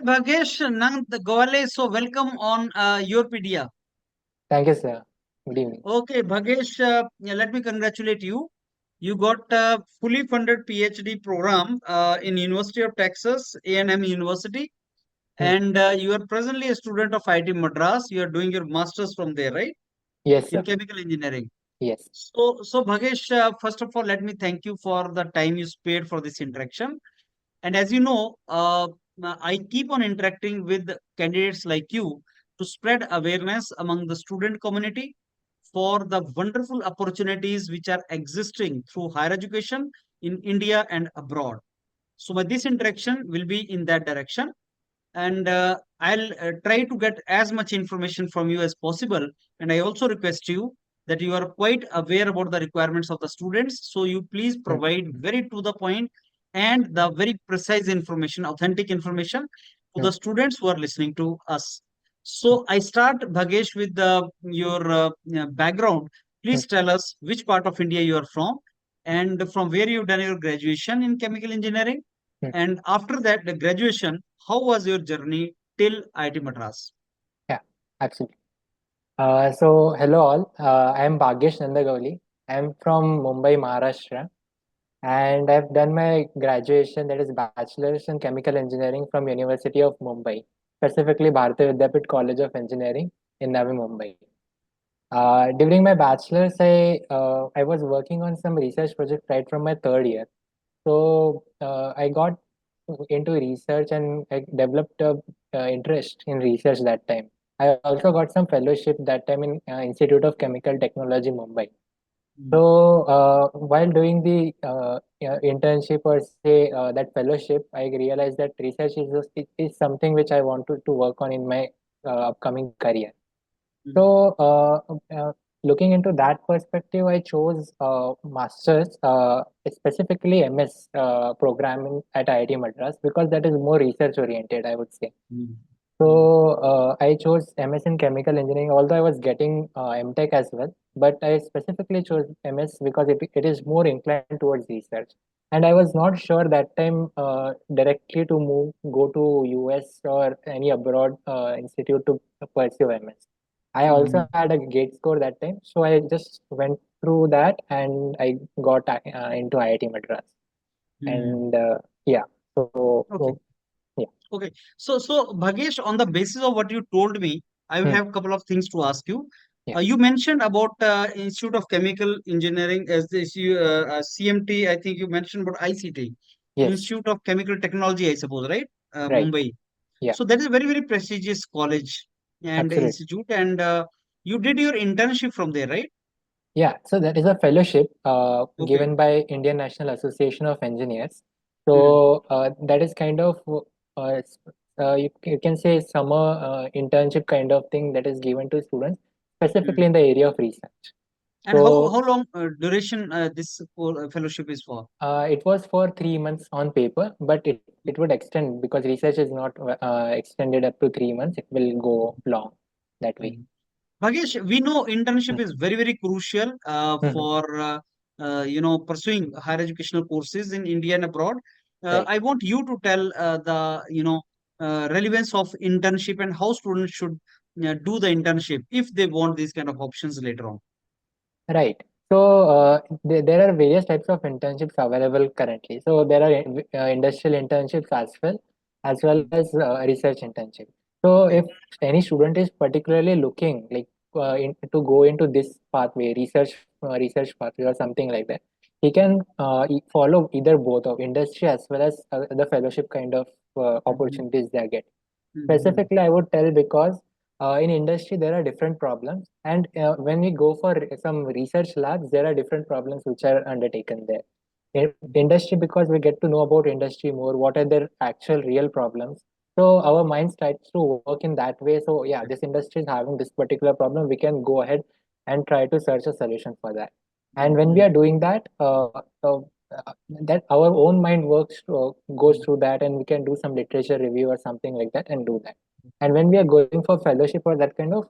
Bhagesh, Nand Gowale, so welcome on YourPedia. Thank you, sir. Good evening. Okay, Bhagesh, yeah, let me congratulate you. You got a fully funded PhD program in University of Texas, A&M University, Hmm. and you are presently a student of IIT Madras. You are doing your masters from there, right? Yes, In sir. chemical engineering. Yes. So Bhagesh, first of all, let me thank you for the time you spared for this interaction. And as you know, I keep on interacting with candidates like you to spread awareness among the student community for the wonderful opportunities which are existing through higher education in India and abroad. So, my this interaction will be in that direction, and I'll try to get as much information from you as possible. And I also request you that you are quite aware about the requirements of the students. So you please Hmm. provide very to the point and the very precise information, authentic information to Hmm. the students who are listening to us. Hmm. So I start, Bhagesh, with your background. Hmm. Please tell us which part of India you are from and from where you've done your graduation in chemical engineering, Hmm. and after that, the graduation, how was your journey till IIT Madras? Yeah, absolutely. Hello all. I am Bhagesh Nandagavli. I am from Mumbai, Maharashtra, and I've done my graduation, that is bachelor's in chemical engineering from University of Mumbai, specifically Bharatiya Vidyapit College of Engineering in Navi Mumbai. During my bachelor's, I was working on some research project right from my third year. I got into research and I developed a interest in research that time. I also got some fellowship that time in Institute of Chemical Technology, Mumbai. Mm, While doing the internship or say that fellowship, I realized that research is something which I wanted to work on in my upcoming career. mm, So, looking into that perspective, I chose masters, specifically MS programming at IIT Madras because that is more research oriented, I would say. mm, mm, I chose MS in chemical engineering, although I was getting MTech as well. But I specifically chose MS because it is more inclined towards research. And I was not sure that time directly to go to US or any abroad institute to pursue MS. I also mm, had a gate score that time, so I just went through that and I got into IIT Madras. mm. And yeah, so, Okay, yeah. okay. So Bhagesh, on the basis of what you told me, I Hmm. have a couple of things to ask you. Yeah. You mentioned about Institute of Chemical Engineering as this CMT. I think you mentioned about ICT, Yes. Institute of Chemical Technology, I suppose, right? Right. Mumbai. Yeah. So that is a very, very prestigious college and Absolutely. institute. And you did your internship from there, right? Yeah, so that is a fellowship Okay. given by Indian National Association of Engineers. Hmm. That is kind of you can say summer internship kind of thing that is given to students, specifically Hmm. in the area of research. And So how long duration this whole fellowship is for? it was for 3 months on paper, but it would extend because research is not extended up to 3 months. It will go long that way. Mhm. Bhagesh, we know internship is very, very crucial Mhm. for pursuing higher educational courses in India and abroad. Right. I want you to tell the relevance of internship and how students should do the internship if they want these kind of options later on. Right. There are various types of internships available currently. So there are industrial internships as well Mm. as research internships. So if Okay. any student is particularly looking like to go into this pathway, research pathway or something like that, he can follow either both of industry as well as the fellowship kind of Mhm. opportunities they get. Mhm. Specifically, I would tell because in industry there are different problems, and when we go for some research labs, there are different problems which are undertaken there. In industry, because we get to know about industry more, what are their actual real problems. So our mind starts to work in that way. So yeah, this industry is having this particular problem. We can go ahead and try to search a solution for that. And when we Mhm. are doing that, that our own mind goes through that, and we can do some literature review or something like that and do that. And when we are going for fellowship or that kind of,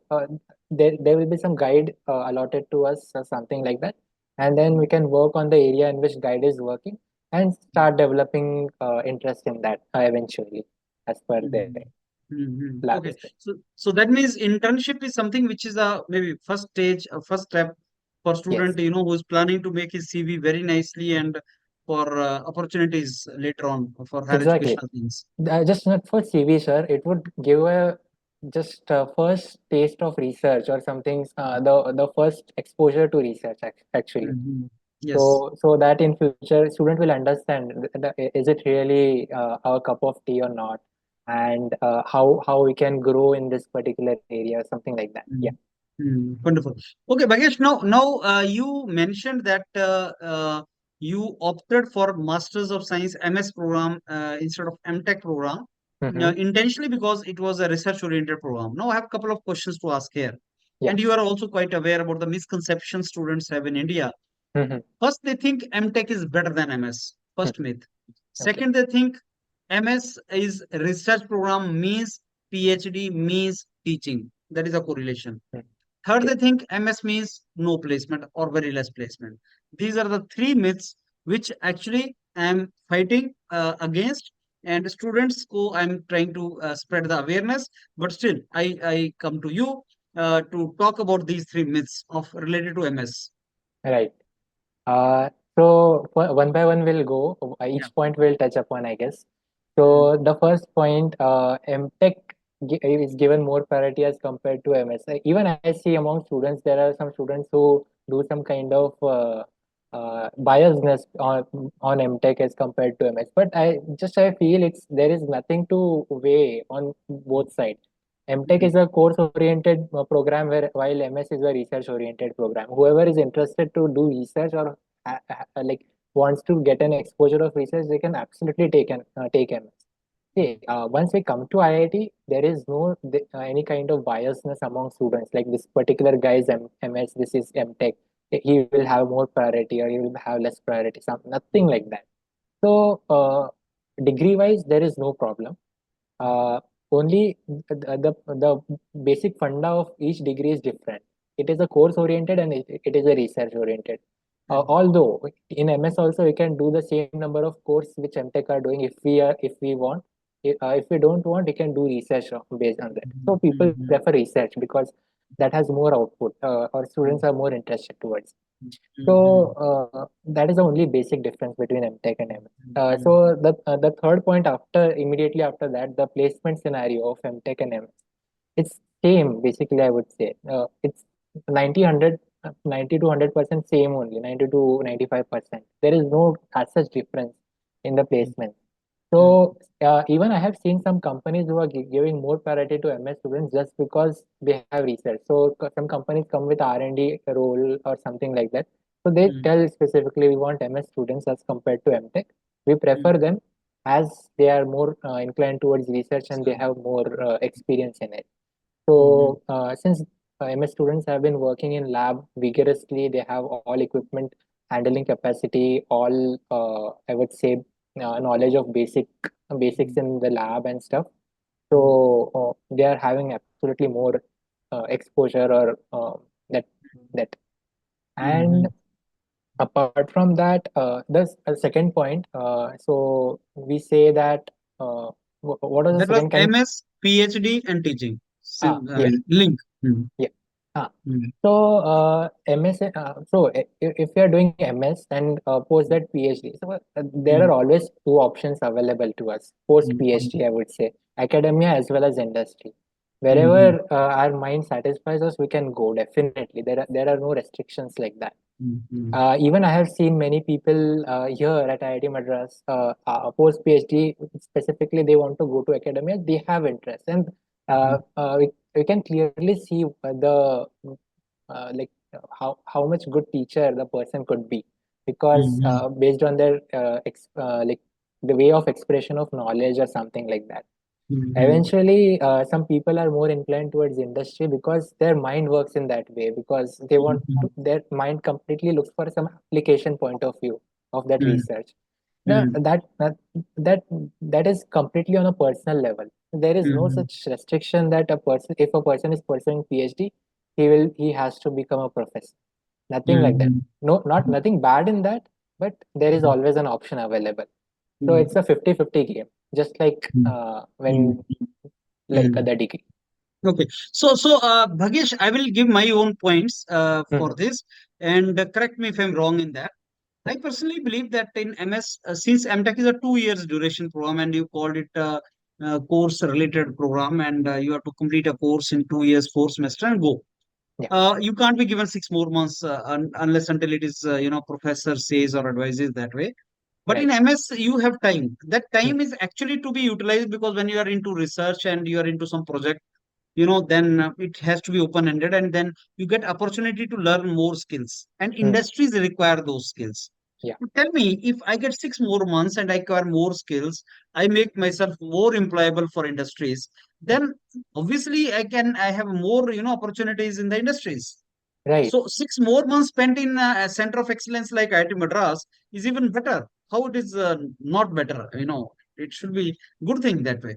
there will be some guide allotted to us or something like that. And then we can work on the area in which guide is working and start developing interest in that eventually. as per their Mhm. Mhm. lab Okay. estate. So that means internship is something which is a maybe first stage, a first step for Yes. student, who's planning to make his CV very nicely and for opportunities later on for higher Exactly. educational things. Just not for CV, sir. It would give a just first taste of research or something. The first exposure to research actually. Mhm. Yes. So that in future student will understand is it really our cup of tea or not, and how we can grow in this particular area, something like that. Yeah. Mm. Wonderful. Okay, Bhagesh, now you mentioned that you opted for Masters of Science MS program instead of MTech program Mm-hmm. intentionally because it was a research-oriented program. Now I have a couple of questions to ask here. Yeah. And you are also quite aware about the misconceptions students have in India. Mm-hmm. First, they think MTech is better than MS. First myth. Okay. Second, they think MS is research program means PhD means teaching. That is a correlation. Mm. Third, Okay. they think MS means no placement or very less placement. These are the three myths which actually I am fighting against. And students who I'm trying to spread the awareness, but still I come to you to talk about these three myths of related to MS. Right. Uh, so one by one we'll go. Yeah. Each point we'll touch upon, I guess. Mm, So the first point, MTech is given more priority as compared to MS. Even I see among students, there are some students who do some kind of biasness on MTech as compared to MS. But I feel it's there is nothing to weigh on both sides. MTech mm, is a course-oriented program where while MS is a research-oriented program. Whoever is interested to do research or like wants to get an exposure of research, they can absolutely take MS. See, once we come to IIT, there is no any kind of biasness among students. Like this particular guy is MS, this is MTech. He will have more priority or he will have less priority. Nothing like that. So, degree-wise, there is no problem. Only the basic funda of each degree is different. It is a course oriented and it is a research oriented. mm, Although in MS also we can do the same number of course which MTech are doing if we want. If we don't want, we can do research based on that. So mm, people mm, prefer research because that has more output or mm, students are more interested towards. mm, So mm, that is the only basic difference between MTech and MS. mm, So the third point after immediately after that, the placement scenario of MTech and MS, it's same basically. I would say it's 90 to 100% same only, 90 to 95%. There is no as such difference in the placement. mm, So even I have seen some companies who are giving more priority to MS students just because they have research. So some companies come with R&D role or something like that. So they mm, tell specifically we want MS students as compared to MTech. We mm, prefer them as they are more inclined towards research and so, they have more experience in it. mm, So since MS students have been working in lab vigorously, they have all equipment handling capacity, all I would say knowledge of basics mm, in the lab and stuff. mm, So they are having absolutely more exposure or that that. And mm. apart from that, there's a second point. So we say that what was the That was second? Can you? MS, PhD, and teaching. I Yeah. mean, link. Mm, Yeah. Ah. mm, So MS. So if you are doing MS and post that PhD, so there are mm, always two options available to us post mm, PhD. I would say academia as well as industry. mm, Wherever our mind satisfies us, we can go. Definitely, there are no restrictions like that. mm, mm, Even I have seen many people here at IIT Madras post PhD specifically they want to go to academia. They have interest, and mm, we can clearly see the how much good teacher the person could be because mm, based on their like the way of expression of knowledge or something like that. mm, Eventually, some people are more inclined towards industry because their mind works in that way because they want to, their mind completely looks for some application point of view of that mm, research. Now, mm, that that is completely on a personal level. There is no mm, such restriction that a person, if a person is pursuing PhD, he has to become a professor. Nothing like that. mm, No, not nothing bad in that, but there is always an option available. So mm, it's a 50-50 game. just like Mm, mm, when like mm. other degree. Okay. Bhagesh, I will give my own points for Mhm. this, and correct me if I'm wrong in that. I personally believe that in MS, since MTech is a 2 years duration program, and you called it a course-related program, and you have to complete a course in 2 years, 4 semester, and go. Yeah. You can't be given 6 more months unless until it is professor says or advises that way. But in Right. MS, you have time. That Mm. time is actually to be utilized because when you are into research and you are into some project, then it has to be open ended, and then you get opportunity to learn more skills, and Mm. industries require those skills. Yeah. Tell me, if I get 6 more months and I acquire more skills, I make myself more employable for industries, Mm. then obviously I have more opportunities in the industries. Right. So 6 more months spent in a center of excellence like IIT Madras is even better. How it is not better? It should be good thing that way.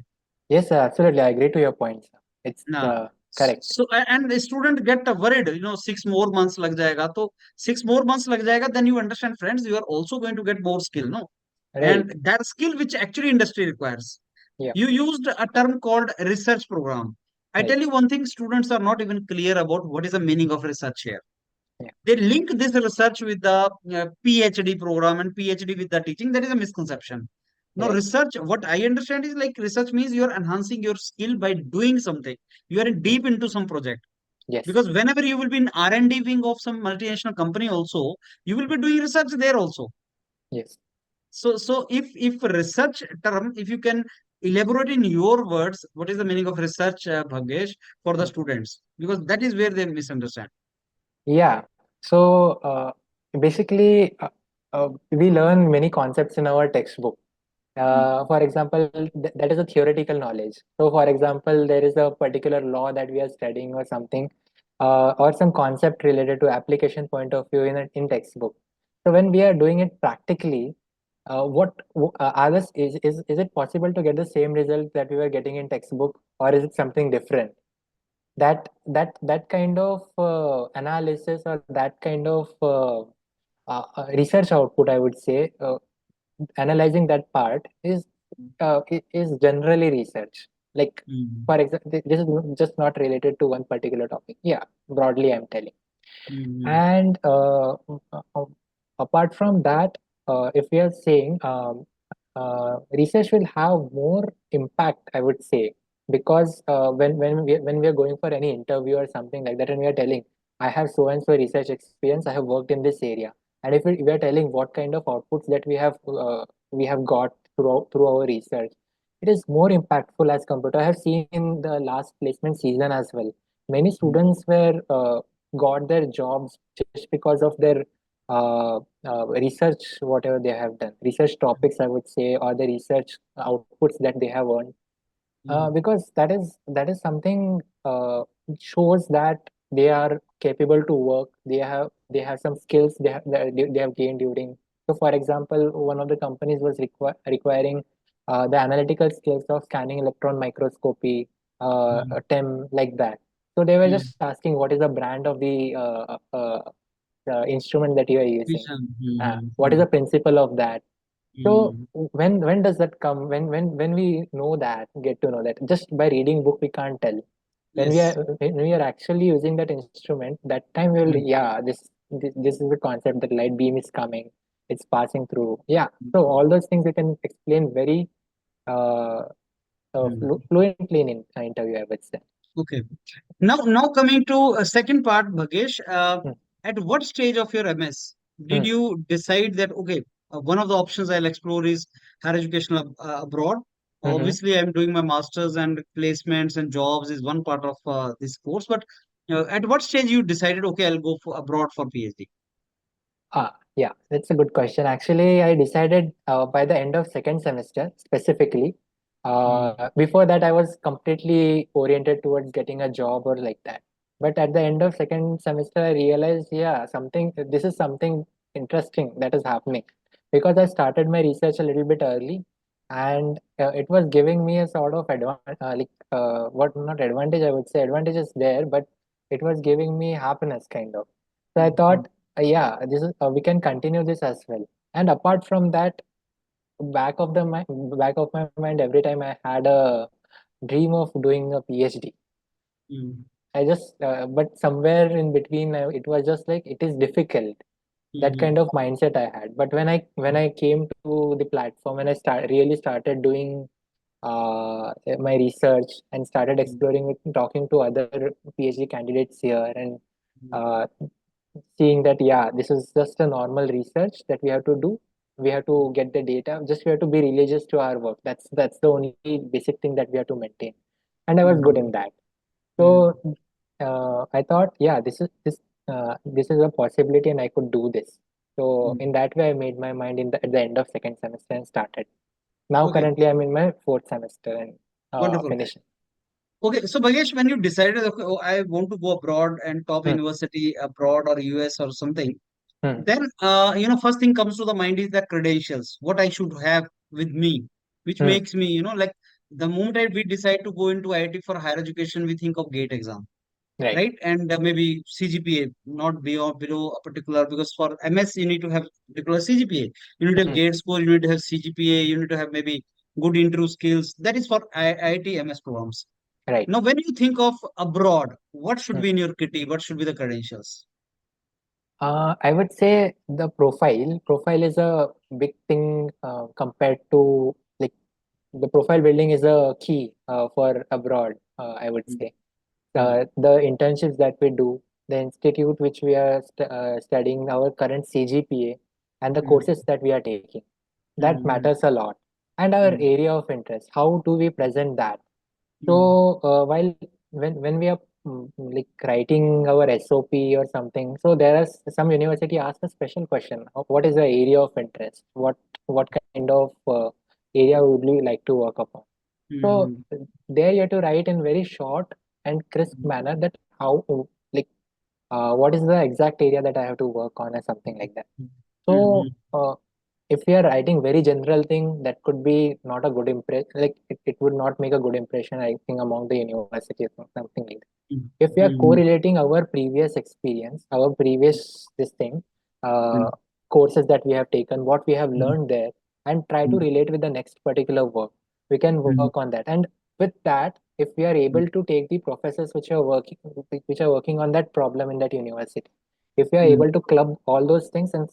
Yes, sir, absolutely. I agree to your points. It's Nah. correct. And the student get worried, 6 more months lag jayega. So 6 more months lag jayega, then you understand, friends, you are also going to get more skill, no? Right. And that skill which actually industry requires. Yeah. You used a term called research program. I Right. tell you one thing, students are not even clear about what is the meaning of research here. Yeah. They link this research with the PhD program and PhD with the teaching. That is a misconception. Now, Right. research, what I understand is like research means you are enhancing your skill by doing something. You are in Mm. deep into some project. Yes. Because whenever you will be in R&D wing of some multinational company also, you will be doing research there also. Yes. So if research term, if you can elaborate in your words, what is the meaning of research, Bhagesh, for the Mm. students? Because that is where they misunderstand. Yeah. So basically, we learn many concepts in our textbook. For example, that is a theoretical knowledge. So, for example, there is a particular law that we are studying or something, or some concept related to application point of view in textbook. So, when we are doing it practically, are this is it possible to get the same result that we were getting in textbook, or is it something different? That kind of analysis or that kind of research output, I would say, analyzing that part is generally research. Like, Mm, for example, this is just not related to one particular topic. Yeah, broadly, I'm telling. mm, And apart from that, if we are saying research will have more impact, I would say, because when we are going for any interview or something like that, and we are telling, I have so and so research experience, I have worked in this area, and if we are telling what kind of outputs that we have got through our research, it is more impactful as compared to, I have seen in the last placement season as well. Many mm, students were got their jobs just because of their research, whatever they have done, research topics, I would say, or the research outputs that they have earned. mm, Because that is something shows that they are capable to work. They have some skills they have gained during. So, for example, one of the companies was requiring the analytical skills of scanning electron microscopy, mm, TEM, like that. So they were mm. just asking what is the brand of the instrument that you are using. Vision. What is the principle of that? So Mm. when does that come? When we know that, get to know that just by reading book we can't tell. Yes. When we are actually using that instrument, that time we will, Mm, yeah, this is the concept that light beam is coming, it's passing through. Yeah. So mm, all those things we can explain very uh, mm. fluently in interview, I would say. Okay. Now coming to a second part, Bhagesh. Hmm. At what stage of your MS did Hmm. you decide that okay, one of the options I'll explore is higher education abroad. Mm-hmm. Obviously, I'm doing my masters and placements and jobs is one part of this course. But at what stage you decided okay, I'll go for abroad for PhD? Yeah, that's a good question. Actually, I decided by the end of second semester specifically. Mm, Before that, I was completely oriented towards getting a job or like that. But at the end of second semester, I realized, yeah, this is something interesting that is happening, because I started my research a little bit early, and it was giving me a sort of what not advantage, I would say, advantage is there, but it was giving me happiness kind of. So I mm, thought, yeah, this is we can continue this as well. And apart from that, back of my mind, every time I had a dream of doing a PhD. Mm, I just, but somewhere in between, it was just like it is difficult. That kind mhm, of mindset I had. But when I came to the platform and I really started doing my research and started mm, exploring it, talking to other PhD candidates here, and mm, uh, seeing that yeah, this is just a normal research that we have to do. We have to get the data. Just we have to be religious to our work. That's the only basic thing that we have to maintain. And I was good in mm, that. mm, So I thought, yeah, this is a possibility, and I could do this. So mm. in that way, I made my mind at the end of second semester and started. Now Okay, currently, I'm in my fourth semester and wonderful. finishing. Okay, so Bhagesh, when you decided, okay, oh, I want to go abroad and top Hmm, university abroad or US or something, hmm, then first thing comes to the mind is the credentials, what I should have with me, which hmm, makes me, like the moment we decide to go into IIT for higher education, we think of GATE exam, right. right? And maybe CGPA, not beyond below a particular, because for MS you need to have particular CGPA. You need to have Hmm, GATE score, you need to have CGPA, you need to have maybe good interview skills. That is for IIT MS programs. right. Now, when you think of abroad, what should Hmm. be in your kitty? What should be the credentials? I would say the profile. Profile is a big thing compared to like the profile building is a key for abroad. I would Mm, say mm, the internships that we do, the institute which we are studying, our current CGPA, and the mm, courses that we are taking, that mm, matters a lot. And our mm, area of interest, how do we present that? mm, So while when we are like writing our SOP or something, so there is some university asks a special question: what is the area of interest? What kind of area would you like to work upon? So mm, there you have to write in very short and crisp mm, manner that how like what is the exact area that I have to work on or something like that. So mm, if we are writing very general thing, that could be not a good impression. Like it would not make a good impression, I think, among the universities or something like that. mm, If we are mm, correlating our previous experience, our previous this thing, uh, courses that we have taken, what we have mm, learned there, and try to mm, relate with the next particular work, we can mm, work on that. And with that, if we are mm, able to take the professors which are working on that problem in that university, if we are mm, able to club all those things and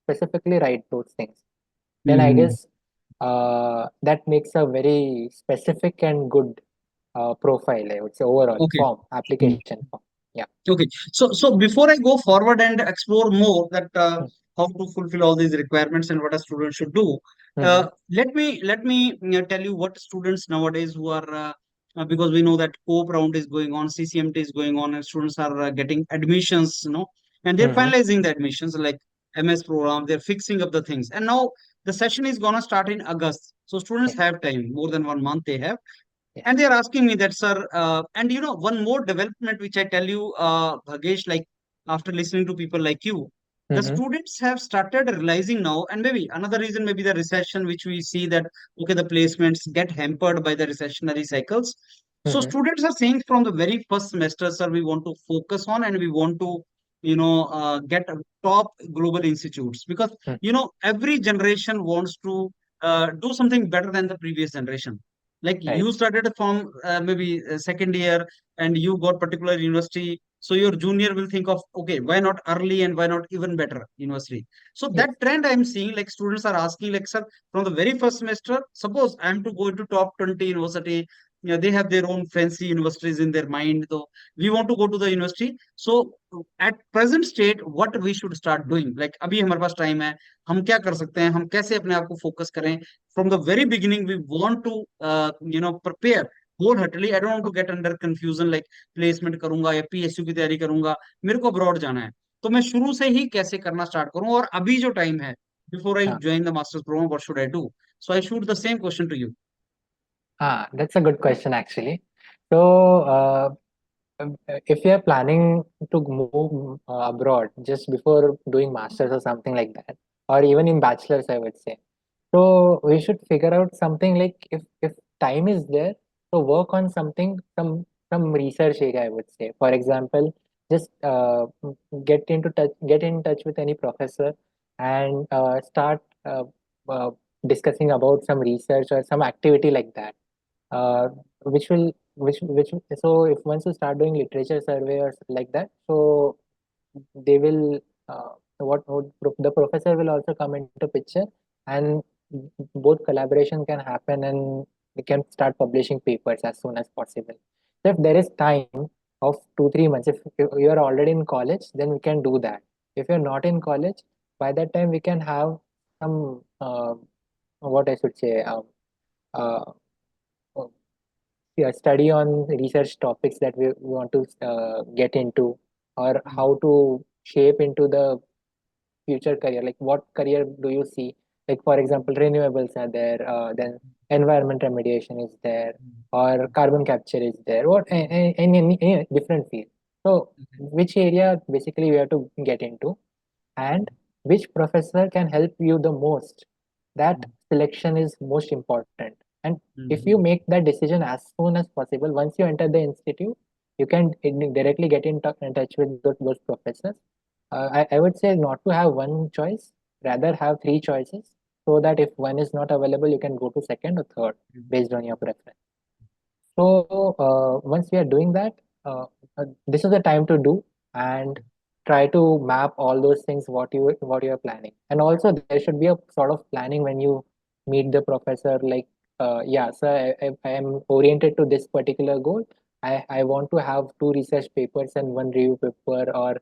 specifically write those things, then I mm. guess that makes a very specific and good profile, I would say, overall Okay. form, application form. Yeah. Okay. So before I go forward and explore more that how to fulfill all these requirements and what a student should do, Mm-hmm. let me tell you what students nowadays who are because we know that co-op round is going on, CCMT is going on, and students are getting admissions, and they're Mm-hmm. finalizing the admissions like MS program. They're fixing up the things, and now the session is gonna start in August. So students Yeah. have time, more than 1 month they have, Yes. and they're asking me that, sir, and one more development which I tell you, Bhagesh, like after listening to people like you, the Mm-hmm. students have started realizing now, and maybe another reason, maybe the recession, which we see that, okay, the placements get hampered by the recessionary cycles. So Mm-hmm. students are saying from the very first semester, sir, we want to focus on and we want to, get top global institutes because, Mm. every generation wants to do something better than the previous generation. Like Right. you started from maybe second year and you got particular university, so your junior will think of, okay, why not early and why not even better university. So Yes. that trend I'm seeing, like students are asking, like, sir, from the very first semester, suppose I'm to go into top 20 university, they have their own fancy universities in their mind, though we want to go to the university. So at present state, what we should start doing, like अभी हमारे पास time है, हम क्या कर सकते हैं, हम कैसे अपने आप को focus करें. From the very beginning we want to prepare wholeheartedly. I don't want to get under confusion like placement करूंगा या PSU की तैयारी करूंगा, मेरे को abroad जाना है, तो मैं शुरू से ही कैसे करना स्टार्ट करूं, और अभी जो टाइम है before I join the master's program, what should I do? So I shoot the same question to you. That's a good question actually. So, if you are planning to move abroad just before doing masters or something like that, or even in bachelor's, I would say, so we should figure out something like if time is there, so work on something, some research area, I would say. For example, just get in touch with any professor and start. discussing about some research or some activity like that, which will which so if once you start doing literature survey or like that, so they will the professor will also come into picture, and both collaboration can happen, and we can start publishing papers as soon as possible. So if there is time of 2 3 months, if you are already in college, then we can do that. If you're not in college, by that time we can have some what I should say uh, yeah, study on research topics that we want to get into, or how to shape into the future career. Like what career do you see? Like for example, renewables are there, then environment remediation is there, or carbon capture is there. What any different field. So which area basically we have to get into, and which professor can help you the most. That selection is most important. And if you make that decision as soon as possible, once you enter the institute, you can directly get in touch with those professors. I would say not to have one choice, rather have three choices, so that if one is not available, you can go to second or third based on your preference. So once we are doing that, this is the time to do and try to map all those things what you are planning. And also there should be a sort of planning when you meet the professor. Like, yeah, sir, I am oriented to this particular goal. I want to have two research papers and one review paper, or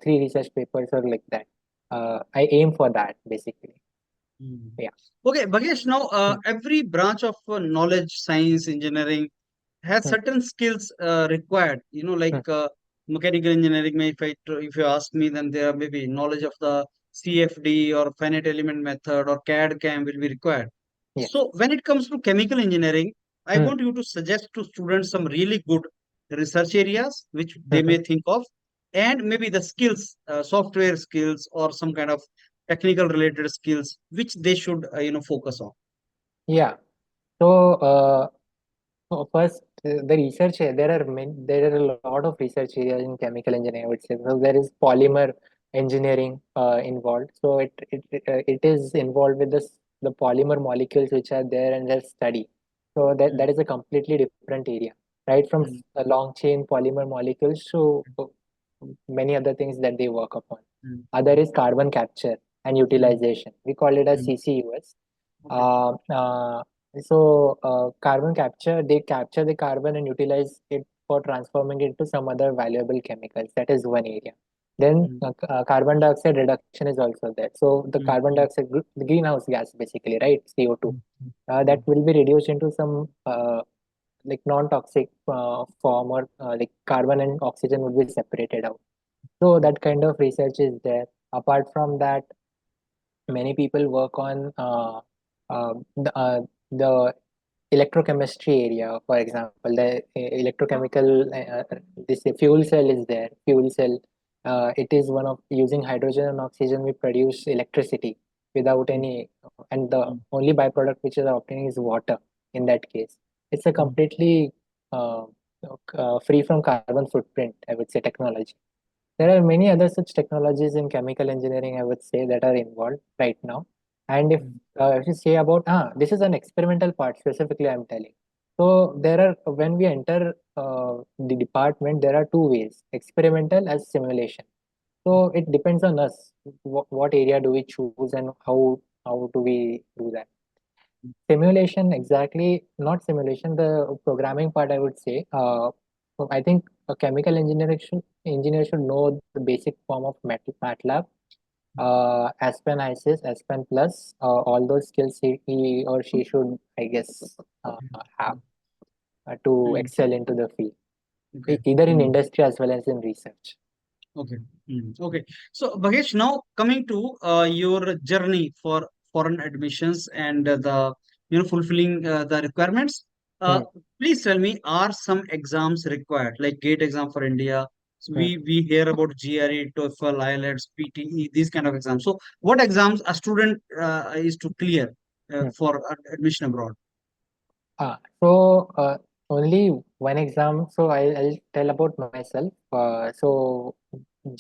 three research papers, or like that. I aim for that basically. Mm. Yeah. Okay, Bhagesh, now Hmm. every branch of knowledge, science, engineering has Hmm. certain skills required. Hmm. Like mechanical engineering, if you ask me, then there may be knowledge of the CFD or finite element method or CAD CAM will be required. Yes. So when it comes to chemical engineering, I Hmm. want you to suggest to students some really good research areas which they Hmm. may think of, and maybe the skills, software skills or some kind of technical related skills which they should focus on. Yeah. So first, the research, there are a lot of research areas in chemical engineering, I would say. So there is polymer engineering involved. So it is involved with the polymer molecules which are there and their study. So that is a completely different area, right? From Mm, long chain polymer molecules to many other things that they work upon. mm, Other is carbon capture and mm, utilization. We call it as mm. CCUS. Okay. uh, uh, Carbon capture, they capture the carbon and utilize it for transforming it into some other valuable chemicals. That is one area. Then Mm, carbon dioxide reduction is also there. So the mm, carbon mm, dioxide, the greenhouse gas basically, right? CO2. mm, mm, That mm, will be reduced into some like non-toxic form, or like carbon and oxygen will be separated out. So mm, that kind of research is there. Apart from that, many people work on the electrochemistry area. For example, the electrochemical, this fuel cell is there. Fuel cell, it is one of using hydrogen and oxygen we produce electricity without mm, any, and the mm, only byproduct which is obtaining is water. In that case, it's a mm, completely free from carbon footprint, I would say, technology. There are many other such technologies in chemical engineering, I would say, that are involved right now. And mm, if you say about, this is an experimental part specifically, I'm telling. So there are, when we enter the department, there are two ways: experimental as simulation. So it depends on us. What area do we choose, and how do we do that? Simulation, exactly, not simulation, the programming part, I would say. So I think a chemical engineer should know the basic form of MATLAB, Aspen ISIS, Aspen Plus, all those skills he or she should, I guess, have to mm. excel into the field, Okay. either in Mm. industry as well as in research. Okay. Okay. So, Bhagesh, now coming to your journey for foreign admissions and the fulfilling the requirements. Uh, Hmm, Please tell me, are some exams required, like GATE exam for India? So hmm. we hear about GRE, TOEFL, IELTS, PTE, these kind of exams. So, what exams a student is to clear Hmm. for admission abroad? So only one exam. So I'll tell about myself. So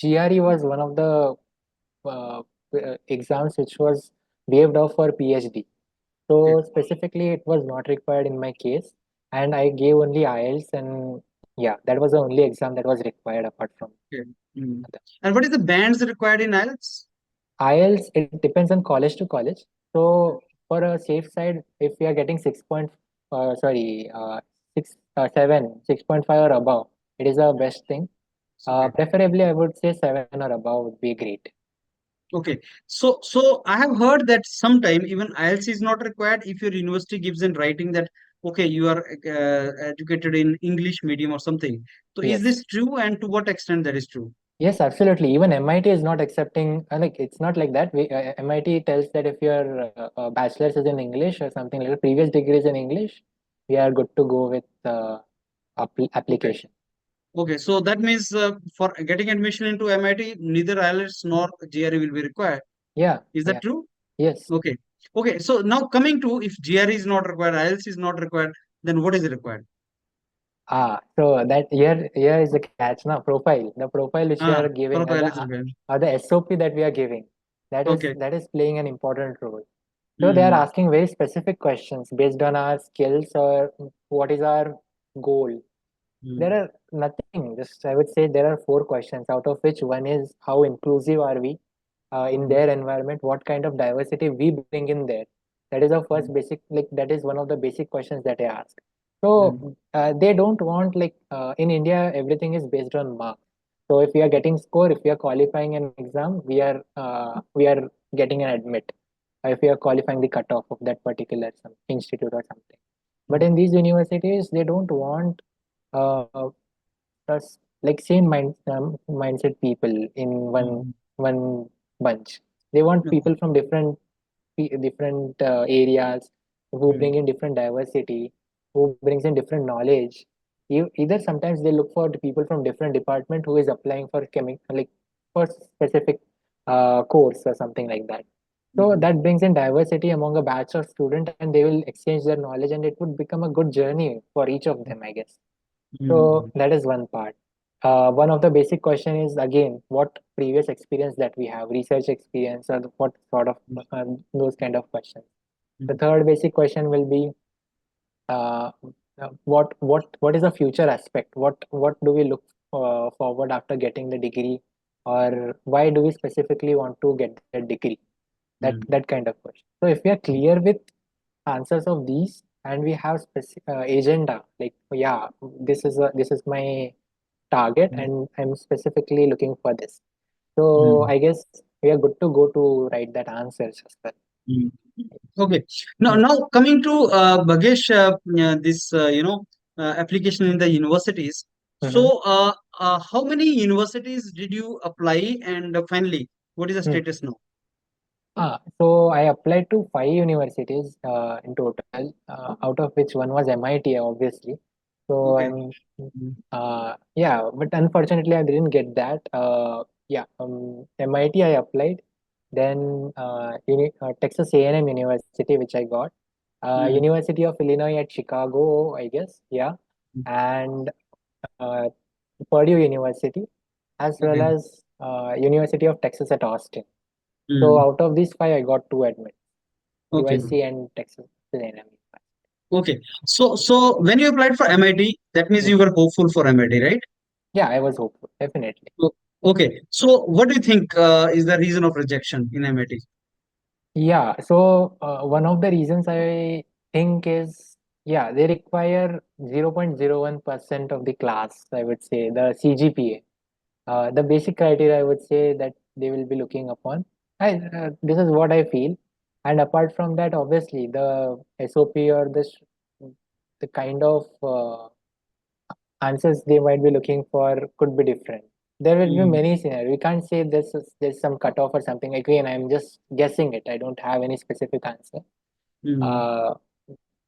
GRE was one of the exams which was waived off for PhD. Okay. So specifically, it was not required in my case, and I gave only IELTS, and yeah, that was the only exam that was required apart from Okay. Mm. that. And what is the bands required in IELTS? IELTS, it depends on college to college. So for a safe side, if we are getting 7, 6.5 or above, it is the best thing. Okay. Preferably, I would say 7 or above would be great. Okay. So I have heard that sometime even IELTS is not required if your university gives in writing that okay, you are educated in English medium or something. So is Yes. this true, and to what extent that is true? Yes, absolutely. Even MIT is not accepting, like, it's not like that. MIT tells that if your bachelor's is in English or something like that, previous degree is in English, we are good to go with Okay. application. Okay. So that means for getting admission into MIT, neither IELTS nor GRE will be required. Yeah, Is that yeah, true? yes. Okay. Okay. So now coming to if GRE is not required, IELTS is not required, then what is required? So that here is the catch now. Profile, the profile which we are giving, Profile is required. the SOP that we are giving, Okay. that is playing an important role. So they are Mm, asking very specific questions based on our skills or what is our goal. There mm, are nothing, just I would say there are four questions, out of which one is how inclusive are we in mm, their environment, what kind of diversity we bring in there. That is our first mm, basic, like that is one of the basic questions that I ask. mm, So they don't want, like in India, everything is based on marks. So if we are getting score, if we are qualifying an exam, we are getting an admit. If we are qualifying the cutoff of that particular some institute or something. But mm, in these universities, they don't want uh, us like same mindset people in mm. one bunch. They want Okay. people from different areas who Mm, bring in different diversity, who brings in different knowledge. Either sometimes they look for the people from different department who is applying for like for specific course or something like that. So mm, that brings in diversity among a batch of student, and they will exchange their knowledge, and it would become a good journey for each of them, I guess. So mm, that is one part. One of the basic question is again what previous experience that we have, research experience, or what sort of those kind of questions. The mm, third basic question will be uh, what is the future aspect? What do we look forward after getting the degree, or why do we specifically want to get that degree? mm, That kind of question. So if we are clear with answers of these and we have specific agenda, like yeah, this is my target mm, and I'm specifically looking for this. So mm, I guess we are good to go to write that answers as well. mm. Okay. Now, Hmm. coming to Bhagesh, this application in the universities. Mhm. So, how many universities did you apply, and finally, what is the Hmm. status now? So I applied to 5 universities in total, out of which one was MIT, obviously. So Okay. I'm, Mm, yeah, but unfortunately I didn't get that. Yeah, MIT I applied, then Texas A&M University, which I got, mm, University of Illinois at Chicago, I guess, yeah, mm. and uh, Purdue University, as well Okay. as University of Texas at Austin. So Mm, out of these five, I got two admits, okay. USC and Texas A&M. Okay. So when you applied for MIT, that means Hmm. you were hopeful for MIT, right? Yeah, I was hopeful, definitely. O- Okay. So what do you think is the reason of rejection in MIT? Yeah, so one of the reasons I think is, yeah, they require 0.01% of the class, I would say, the CGPA. The basic criteria I would say that they will be looking upon. This is what I feel. And apart from that, obviously, the SOP or the kind of answers they might be looking for could be different. There will be Mm, many scenarios. We can't say there's some cutoff or something. Again, I'm just guessing it. I don't have any specific answer. mm, Uh,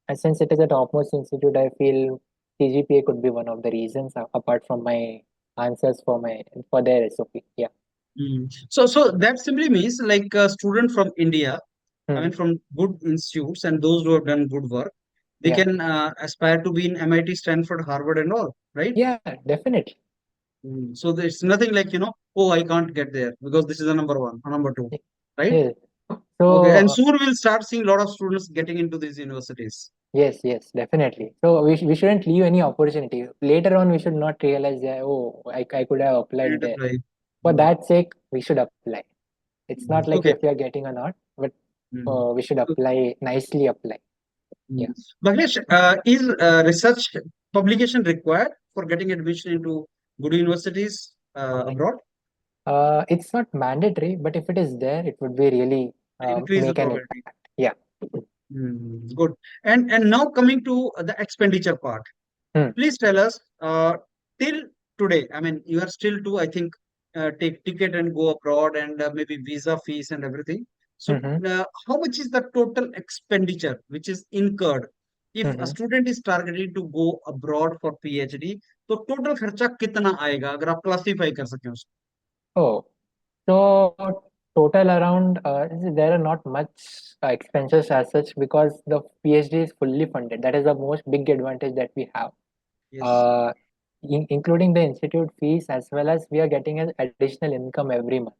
and since it is a topmost institute, I feel CGPA could be one of the reasons apart from my answers for their SOP. Yeah. mm. So that simply means like a student from India, I Hmm. mean from good institutes and those who have done good work, they Yeah. can aspire to be in MIT, Stanford, Harvard, and all, right? Yeah. Definitely. So there's nothing like, oh, I can't get there because this is a number one or number two, right? Yeah. Okay, So and soon we'll start seeing a lot of students getting into these universities. yes, yes, definitely. So we shouldn't leave any opportunity. Later on, we should not realize that, oh, I could have I applied need to there. apply. For Mm, that sake, we should apply. It's not like okay. if we are getting or not, but Mm, we should apply, nicely apply. mm. Yeah. Bhagesh, is research publication required for getting admission into good universities abroad? It's not mandatory, but if it is there, it would be really Increase the make an probability. impact. Yeah. Good. And now coming to the expenditure part. Hmm. Please tell us, till today, I mean, you are still to, I think, take ticket and go abroad and maybe visa fees and everything. So, Mm-hmm. how much is the total expenditure which is incurred if a Mm-hmm. student is targeting to go abroad for PhD? तो total खर्चा कितना आएगा अगर आप classify कर सकें उसको? Oh, so total around there are not much expenses as such because the PhD is fully funded. That is the most big advantage that we have. Yes. Uh, Including the institute fees as well as we are getting an additional income every month.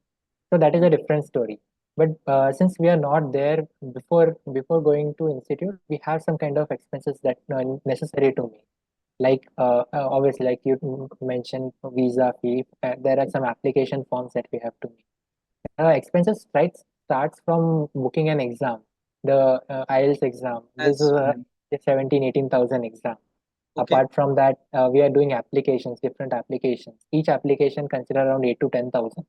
So that is a different story. But since we are not there before going to institute, we have some kind of expenses that are necessary to me. Like obviously, like you mentioned, visa fee. There are some application forms that we have to make. Expenses right starts from booking an exam, the IELTS exam. This is As a 17, 18,000 exam. okay, Apart from that, we are doing applications, different applications. Each application consider around 8 to 10,000.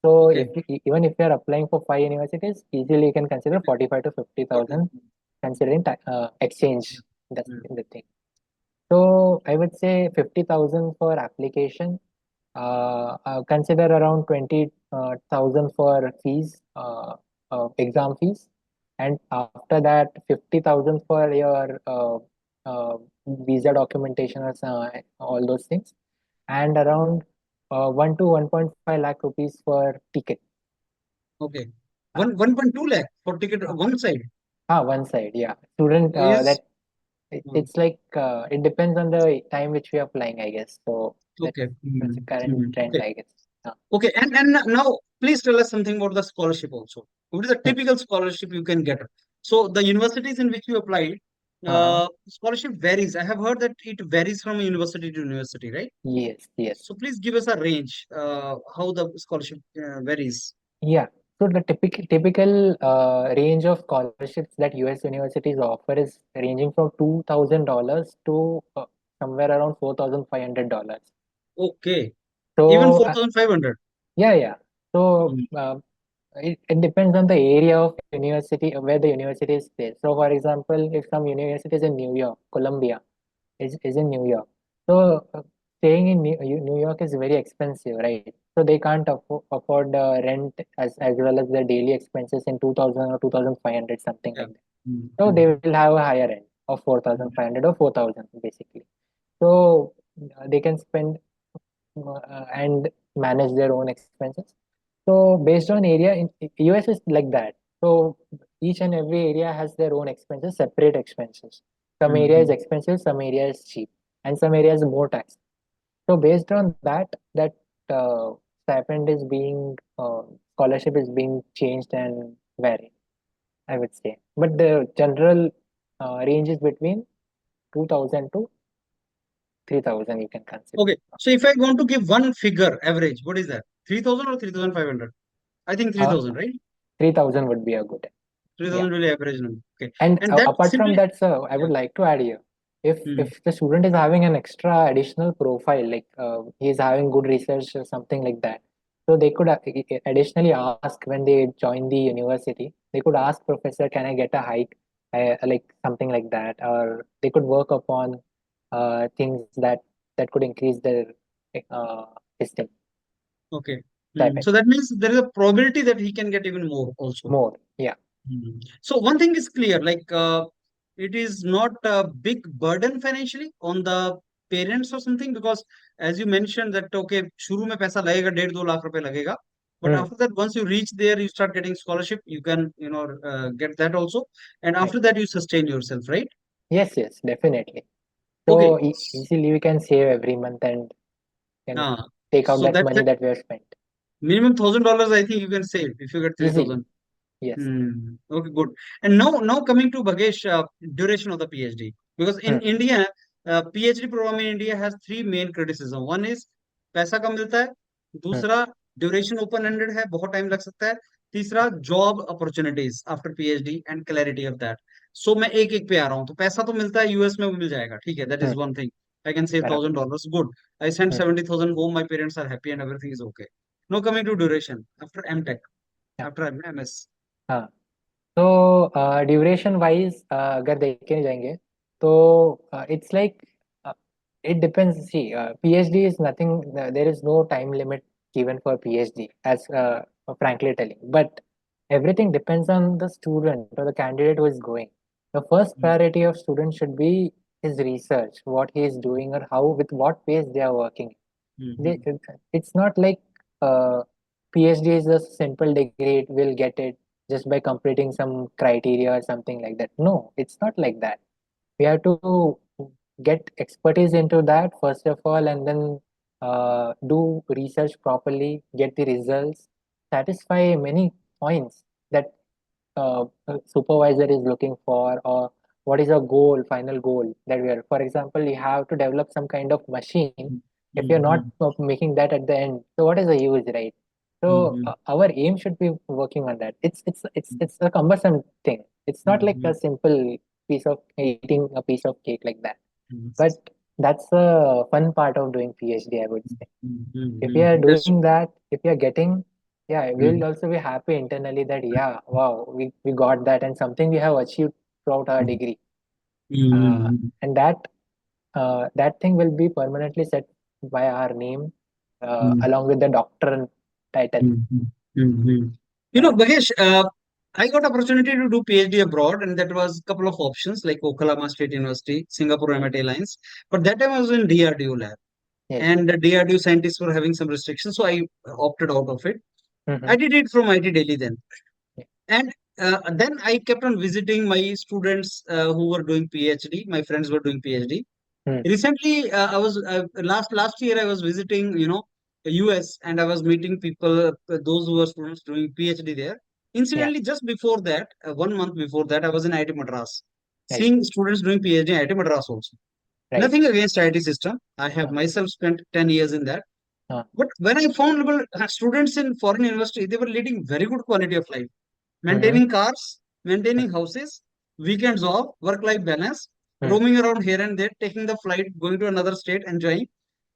So if okay, even if you are applying for 5 universities, easily you can consider 45 to got it. 50,000 considering exchange. That's Mm, the thing. So I would say 50,000 for application. Consider around 20,000 for fees, exam fees, and after that 50,000 for your visa documentation or all those things, and around 1 to 1.5 lakh rupees for ticket. okay. Uh, 1.2 lakh for ticket uh, one side One side, yeah. Student is uh, it's like it depends on the time which we are flying, I guess. So okay. that's a current trend, Okay. I guess. Okay. And now please tell us something about the scholarship also. What is the Hmm. typical scholarship you can get? So the universities in which you applied, Uh-huh. scholarship varies. I have heard that it varies from university to university, right? Yes, yes. So please give us a range, how the scholarship varies. Yeah. So the typical range of scholarships that US universities offer is ranging from $2,000 to somewhere around $4,500. Okay. Even So 4,500. yeah, yeah. So Mm, it depends on the area of university where the university is placed. So for example, if some university is in New York, Columbia is in New York. So staying in New York is very expensive, right? So they can't afford the rent as well as the daily expenses in 2,000 or 2,500, something yeah. like that. Mm, So they mm, will have a higher end of mm. 4,500 or 4,000 basically. So they can spend and manage their own expenses. So based on area, in US is like that. So each and every area has their own expenses, separate expenses. Some area is Mm. expensive, some area is cheap, and some area is more tax. So based on that, that stipend is being scholarship is being changed and varied, I would say. But the general range is between 2,000 to 3,000. You can consider. Okay. So if I want to give one figure average, what is that? 3,000 or 3,500? I think Uh, 3,000, right? 3,000 would be a good. Yeah. 3,000 will be average number. Okay. And And that apart from simply, that, sir, I yeah. would like to add here, Mm. if the student is having an extra additional profile, like he is having good research or something like that, so they could additionally ask when they join the university, they could ask professor, can I get a hike, like something like that, or they could work upon things that could increase their uh, esteem Okay. stipend So that means there is a probability that he can get even more also. more. Yeah. So one thing is clear, like it is not a big burden financially on the parents or something because as you mentioned that okay, शुरू में पैसा लगेगा 1.5-2 लाख रुपए लगेगा, but Hmm. after that once you reach there you start getting scholarship, you can get that also, and Right. after that you sustain yourself, right? Yes, yes, definitely. Okay. So easily we can save every month and can Uh, take out so that that's money it. that we have spent. Minimum $1,000 I think you can save if you get three Easily, thousand. Yes. Okay, good. And now coming to Bhagesh, duration of the PhD. Because in Hmm. India, PhD program in India has three main criticism. One is पैसा कम मिलता है. Hmm. दूसरा duration open ended है, बहुत time लग सकता है. तीसरा job opportunities after PhD and clarity of that. So मैं एक एक पे आ रहा हूँ. तो पैसा तो मिलता है, यूएस में वो मिल जाएगा, ठीक है, that Hmm. Is one thing. I can save Correct. $1,000. Good. I send Hmm. 70,000 home, my parents are happy and everything is okay. No coming to duration after MTech, Yeah. After MS. हाँ. तो duration wise अगर देखे जाएंगे तो it's like it depends. See, PhD is nothing. There is no time limit given for PhD, as frankly telling. But everything depends on the student or the candidate who is going. The first priority of student should be his research, what he is doing, or how with what pace they are working. It's not like PhD is a simple degree. It will get it just by completing some criteria or something like that. No, it's not like that. We have to get expertise into that first of all, and then do research properly, get the results, satisfy many points that a supervisor is looking for, or what is a goal, final goal that we are. For example, you have to develop some kind of machine. If you're not making that at the end, so what is the use, right? So our aim should be working on that. It's a cumbersome thing. It's not like a simple piece of eating a piece of cake like that. But that's the fun part of doing PhD, I would say. If you are That's doing that, if you are getting, yeah, we'll also be happy internally that, yeah, wow, we got that and something we have achieved throughout our degree. Uh, and that thing will be permanently set by our name along with the doctor title. You know, Correct. Bhagesh, I got opportunity to do PhD abroad, and that was a couple of options like Oklahoma State University, Singapore Mm. MIT Alliance. But that time I was in DRDO lab, Yes. and the DRDO scientists were having some restrictions, so I opted out of it. Mm-hmm. I did it from IT Delhi then, Yeah. and then I kept on visiting my students who were doing PhD. My friends were doing PhD. Mm. Recently, I was last year I was visiting, the US, and I was meeting people, those who were students doing PhD there. Yeah. Incidentally, just before that, 1 month before that, I was in IIT Madras, Right. seeing students doing PhD in IIT Madras also. Right. Nothing against IIT system. I have Uh, myself spent 10 years in that. uh, But when I found students in foreign university, they were leading very good quality of life, mm-hmm. maintaining cars, maintaining houses, weekends off, work-life balance, Mm. roaming around here and there, taking the flight, going to another state, enjoying.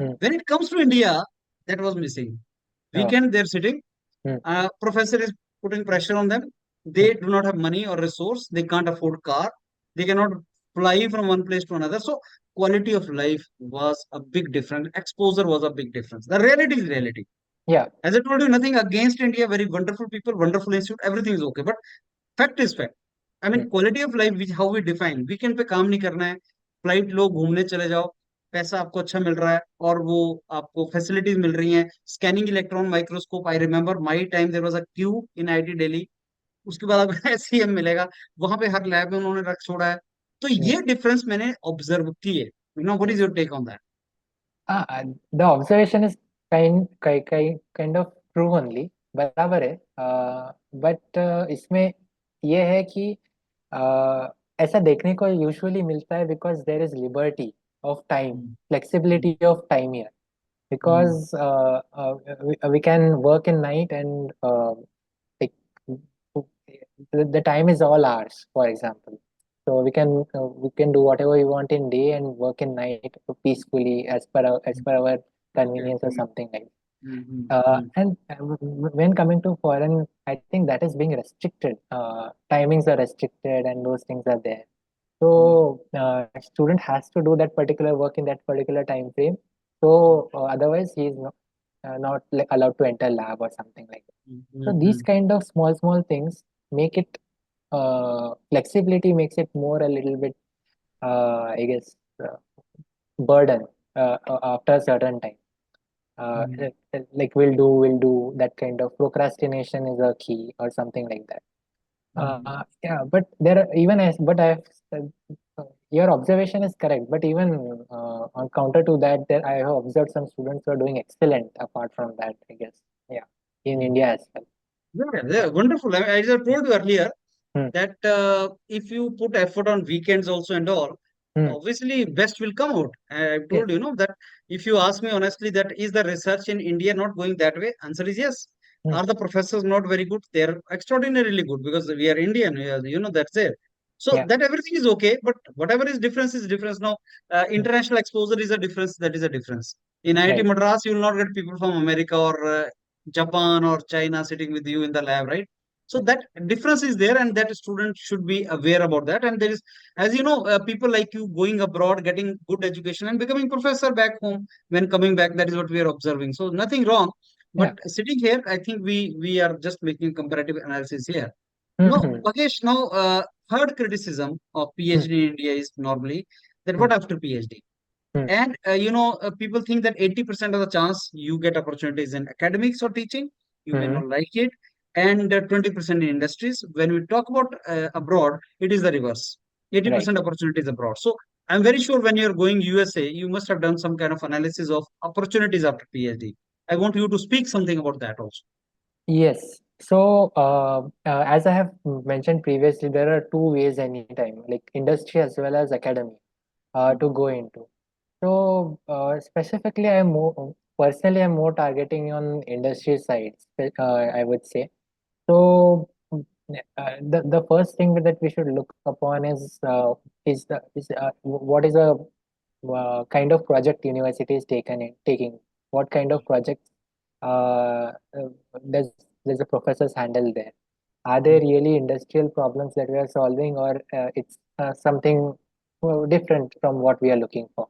Mm. When it comes to India, that was missing. Oh. Weekend, they're sitting. Mm. Professor is putting pressure on them. Mm. They do not have money or resource. They can't afford car. They cannot fly from one place to another. So quality of life was a big difference. Exposure was a big difference. The reality is reality. Yeah. As I told you, nothing against India. Very wonderful people, wonderful institute. Everything is okay. But fact is fact. I mean Mm. Quality of life which how we define, weekend पे काम नहीं करना है, flight लो, घूमने चले जाओ, पैसा आपको अच्छा मिल रहा है, और वो आपको फैसिलिटीज मिल रही हैं. Scanning electron microscope, I remember my time there was a queue in IIT Delhi. उसके बाद आपको एससीएम मिलेगा, वहां पे हर लैब में उन्होंने रख छोड़ा है. तो Mm. ये डिफरेंस मैंने ऑब्जर्व की है. You know what is Yes. Your take on that? The observation is kind of true only. बराबर है. बट इसमें ये है कि ऐसा देखने को यूजुअली मिलता है because there is liberty of time, flexibility of time here. Because we can work in night and like the time is all ours, for example. So we can do whatever we want in day and work in night peacefully as per our convenience or something like. And when coming to foreign, I think that is being restricted. Timings are restricted and those things are there. So student has to do that particular work in that particular time frame. So otherwise he is not like allowed to enter lab or something like that. So these kind of small things make it flexibility makes it more a little bit I guess burden after a certain time. Like we'll do that kind of procrastination is a key or something like that. Yeah, but there are even as but I've said, your observation is correct. But even on counter to that, there I have observed some students who are doing excellent. Apart from that, I guess, yeah, in India as well. Yeah, wonderful. As I told you earlier, Hmm. that if you put effort on weekends also and all, Hmm. obviously best will come out. I've Yes. told you know that if you ask me honestly, that is the research in India not going that way? Answer is yes. Hmm. Are the professors not very good? They're extraordinarily good because we are Indian. That's there. So Yeah. that everything is okay, but whatever is difference is difference. Now, Hmm. international exposure is a difference. That is a difference. In IIT Right. Madras, you will not get people from America or Japan or China sitting with you in the lab, right? So that difference is there, and that student should be aware about that. And there is, as you know, people like you going abroad, getting good education, and becoming professor back home when coming back. That is what we are observing. So nothing wrong. Yeah. But sitting here, I think we are just making comparative analysis here. No, Hmm. Bhagesh. Now, third criticism of Hmm. PhD in India is normally that Hmm. what after PhD. Hmm. And people think that 80% of the chance you get opportunities in academics or teaching, you may Hmm. not like it, and 20% in industries. When we talk about abroad, it is the reverse. Right. 80% opportunities abroad. So I'm very sure when you're going USA, you must have done some kind of analysis of opportunities after PhD. I want you to speak something about that also. Yes. So, as I have mentioned previously, there are two ways anytime, like industry as well as academy, to go into. So, specifically, personally, I'm more targeting on industry side, I would say. So, the first thing that we should look upon is what is a kind of project university is taking, what kind of projects uh, uh, does the professors handle there? Are they really industrial problems that we are solving, or it's something different from what we are looking for?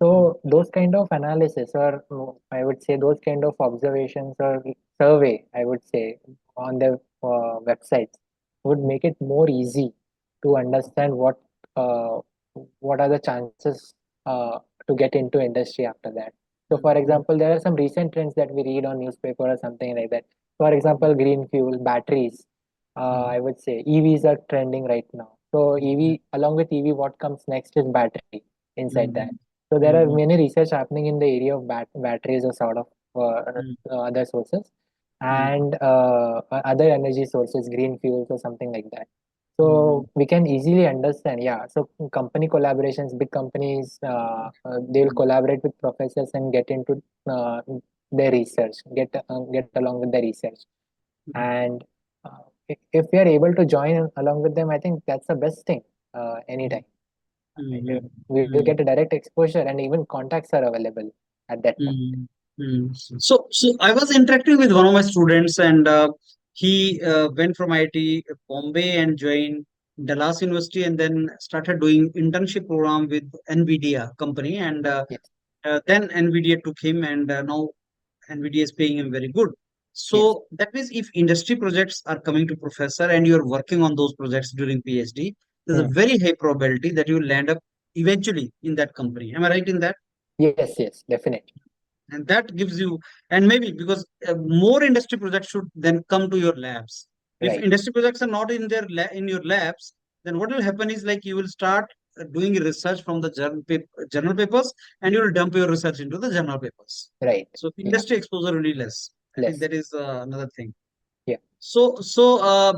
So those kind of analysis, or I would say those kind of observations or survey, I would say, on the websites would make it more easy to understand uh, what are the chances to get into industry after that. So, for example, there are some recent trends that we read on newspaper or something like that. For example, green fuel, batteries. I would say EVs are trending right now. So EV, along with EV, what comes next is battery inside that. So there are many research happening in the area of batteries or sort of other sources, and other energy sources, green fuels or something like that. So we can easily understand, yeah. So company collaborations, big companies, they will collaborate with professors and get into their research, get along with the research. And if we are able to join along with them, I think that's the best thing anytime. We will get a direct exposure, and even contacts are available at that point. Mm, So I was interacting with one of my students, and he went from IIT Bombay and joined Dallas University, and then started doing internship program with NVIDIA company, and Yes, then NVIDIA took him, and now NVIDIA is paying him very good. yes, So that means if industry projects are coming to professor and you're working on those projects during PhD, there's a hmm. very high probability that you will land up eventually in that company. Am I right in that? Yes, yes, definitely. And that gives you, and maybe because more industry projects should then come to your labs. If Right, industry projects are not in in your labs, then what will happen is like you will start doing research from the journal papers, and you will dump your research into the journal papers. right. So Yeah, industry exposure really less. I think less. that is another thing. Yeah.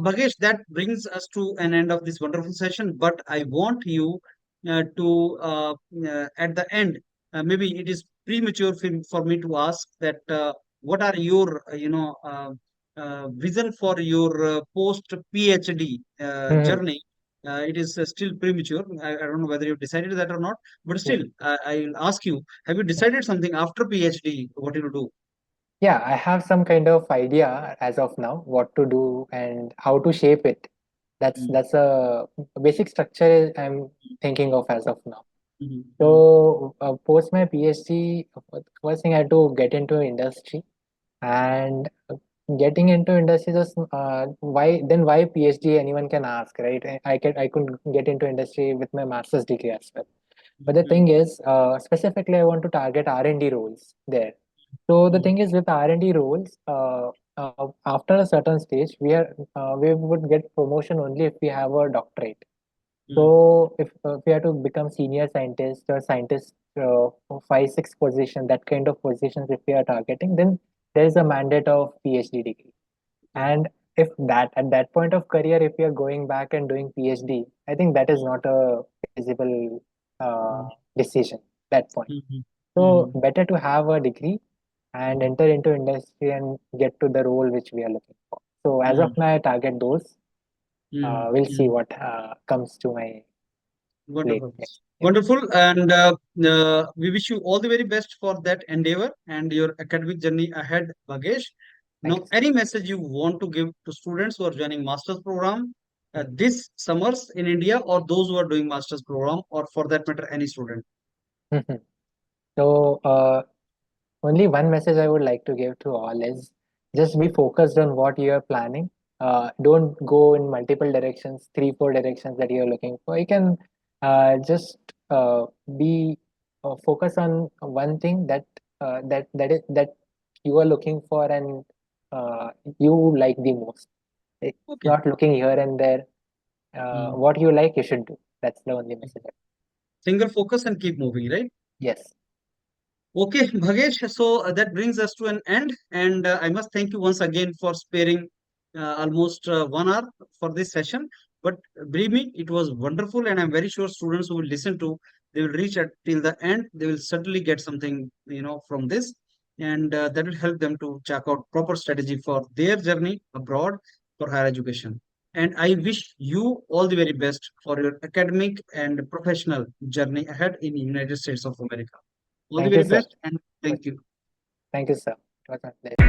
Bhagesh, that brings us to an end of this wonderful session. But I want you at the end, maybe it is premature for me to ask that what are your, vision for your post PhD Hmm. journey? It is still premature. I don't know whether you've decided that or not, but Yeah. still, I'll ask you: have you decided something after PhD? What you will do? Yeah, I have some kind of idea as of now what to do and how to shape it. That's a basic structure I'm thinking of as of now. Mm-hmm. So post my PhD, first thing I had to get into industry, and getting into industry is why PhD, anyone can ask, right? I could get into industry with my master's degree as well. But the thing is, specifically, I want to target R&D roles there. So the thing is, with R&D roles, after a certain stage, we would get promotion only if we have a doctorate. So if we have to become senior scientist or scientist, five, six position, that kind of positions, if we are targeting, then there is a mandate of PhD degree. And if that at that point of career, if you're going back and doing PhD, I think that is not a feasible Mm, decision at that point. mhm, So mhm, better to have a degree and mhm, enter into industry and get to the role which we are looking for. So as of mhm, now, I target those. mhm, We'll see mhm. what comes to my plate Wonderful. next. Yeah. Wonderful. And we wish you all the very best for that endeavor and your academic journey ahead, Bhagesh. Thank Now, you, sir. any message you want to give to students who are joining master's program Mhm. this summers in India, or those who are doing master's program, or for that matter, any student? So only one message I would like to give to all is just be focused on what you are planning. Don't go in multiple directions, three, four directions that you're looking for. You can just be focus on one thing that you are looking for and uh, you like the most. It's Okay. not looking here and there. Hmm. What you like, you should do. That's the only message. Single focus and keep moving, right? Yes. Okay, Bhagesh. So that brings us to an end, and I must thank you once again for sparing almost 1 hour for this session. But believe me, it was wonderful, and I'm very sure students who will listen to, they will reach at till the end. They will certainly get something, from this, and that will help them to check out proper strategy for their journey abroad for higher education. And I wish you all the very best for your academic and professional journey ahead in United States of America. All the Thank you, very sir. best and thank you. Thank you, sir. It was my pleasure.